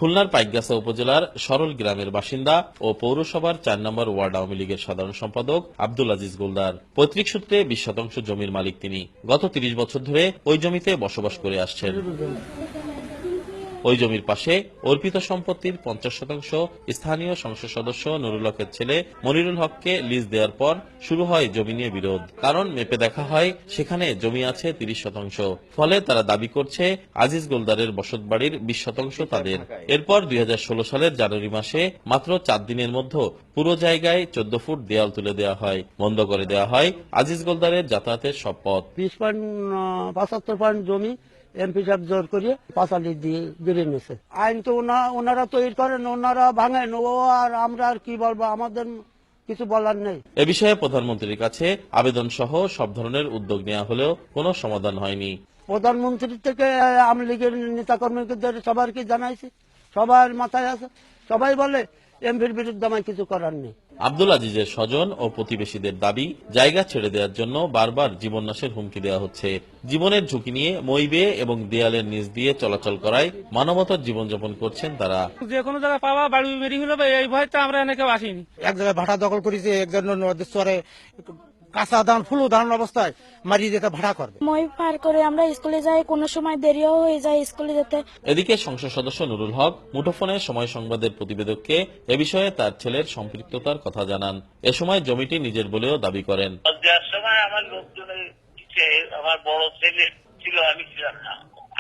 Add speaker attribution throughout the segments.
Speaker 1: খুলনার পাইকগাছা উপজেলার সরল গ্রামের বাসিন্দা ও পৌরসভার ৪ নম্বর ওয়ার্ড আওয়ামী লীগের সাধারণ সম্পাদক আব্দুল আজিজ গোলদার। পৈতৃক সূত্রে ২০ শতাংশ জমির মালিক তিনি। গত ৩০ বছর ধরে ওই জমিতে বসবাস করে আসছেন। ওই জমির পাশে অর্পিত সম্পত্তির ৫০ শতাংশ স্থানীয় সংসদ সদস্য নুরুল হকের ছেলে মনিরুল হককে লিজ দেওয়ার পর শুরু হয় জমি নিয়ে বিরোধ। কারণ মেপে দেখা হয় সেখানে জমি আছে ৩০ শতাংশ। ফলে তারা দাবি করছে আজিজ গোলদারের বসতবাড়ির ২০ শতাংশ তাদের। এরপর ২০১৬ সালের জানুয়ারি মাসে মাত্র ৪ দিনের মধ্যে পুরো জায়গায় ১৪ ফুট দেয়াল তুলে দেওয়া হয়, বন্ধ করে দেওয়া হয় আজিজ গোলদারের যাতায়াতের সব পথ।
Speaker 2: 20.75 জমি এমপি সাহেব জোর করিয়ে পাঁচালি দিয়ে গিরে নিয়েছে। আইন তো ওনারা তৈরি করেন, ওনারা ভাঙেন, ও আর আমরা আর কি বলবো, আমাদের কিছু বলার নেই।
Speaker 1: এ বিষয়ে প্রধানমন্ত্রীর কাছে আবেদন সহ সব ধরনের উদ্যোগ নেওয়া হলেও কোনো সমাধান হয়নি।
Speaker 2: প্রধানমন্ত্রী থেকে আওয়ামী লীগের নেতা কর্মীদের সবার কি জানাইছি, সবার মাথায় আছে, সবাই বলে এমপির বিরুদ্ধে আমার কিছু করার নেই।
Speaker 1: আব্দুল আজিজের স্বজন ও প্রতিবেশীদের দাবি, জায়গা ছেড়ে দেওয়ার জন্য বারবার জীবননাশের হুমকি দেওয়া হচ্ছে। জীবনের ঝুঁকি নিয়ে মই বেয়ে এবং দেয়ালের নিচ দিয়ে চলাচল করায় মানবতার জীবনযাপন করছেন তারা।
Speaker 3: যে কোনো জায়গায় পাওয়া বাড়ি বেরি হলো, এই ভয়তে আমরা এনে কেউ আসিনি।
Speaker 4: এক জায়গায় ভাড়া দখল করেছে, একজন চরে কাঁচা ধান ফুলো ধান অবস্থায় মারিয়ে যেতে ভাড়া করবে।
Speaker 5: মই পার করে আমরা স্কুলে যাই, কোনো সময় দেরিও হয়ে যায় স্কুলে যেতে।
Speaker 1: এদিকে সংসদ সদস্য নুরুল হক মুঠোফোনে সময় সংবাদের প্রতিবেদককে এ বিষয়ে তার ছেলের সম্পৃক্ততার কথা জানান। এ সময় জমিটি নিজের বলেও দাবি করেন।
Speaker 6: আমার লোকজনের আমার বড় ছেলে ছিল, আমি ছিলাম না।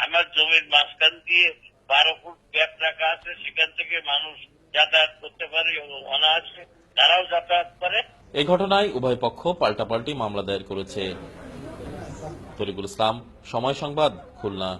Speaker 6: আমার জমির মাঝখান দিয়ে 12 ফুট গ্যাপ রাখা আছে, সেখান থেকে মানুষ যাতায়াত করতে পারে, অনায়াসে তারাও যাতায়াত করে।
Speaker 1: এই ঘটনায় উভয় পক্ষ পাল্টাপাল্টি মামলা দায়ের করেছে। তরিকুল ইসলাম, সময় সংবাদ, খুলনা।